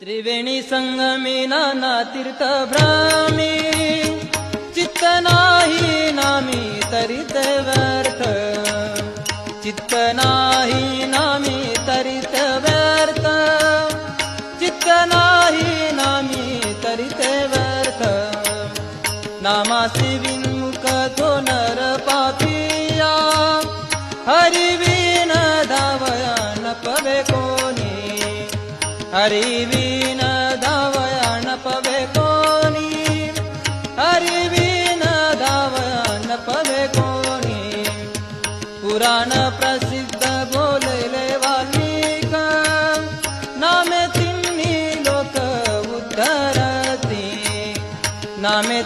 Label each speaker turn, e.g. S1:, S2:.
S1: त्रिवेणी संगमी नाना तीर्थ भ्रामी, चित्त नाही नामी तरित व्यर्थ, चित्त नाही नामी तरित व्यर्थ, चित्त नाही नामी तरित व्यर्थ। नामासी विन्मुख तो नर पापिया, हरि विन धावया न पवे कोणी, हरि विन धावया न पवे कोणी, हरि विन धावया न पवे कोणी। पुराण प्रसिद्ध बोलले वाल्मीक, नामे तिन्ही लोक उद्धरती, नामे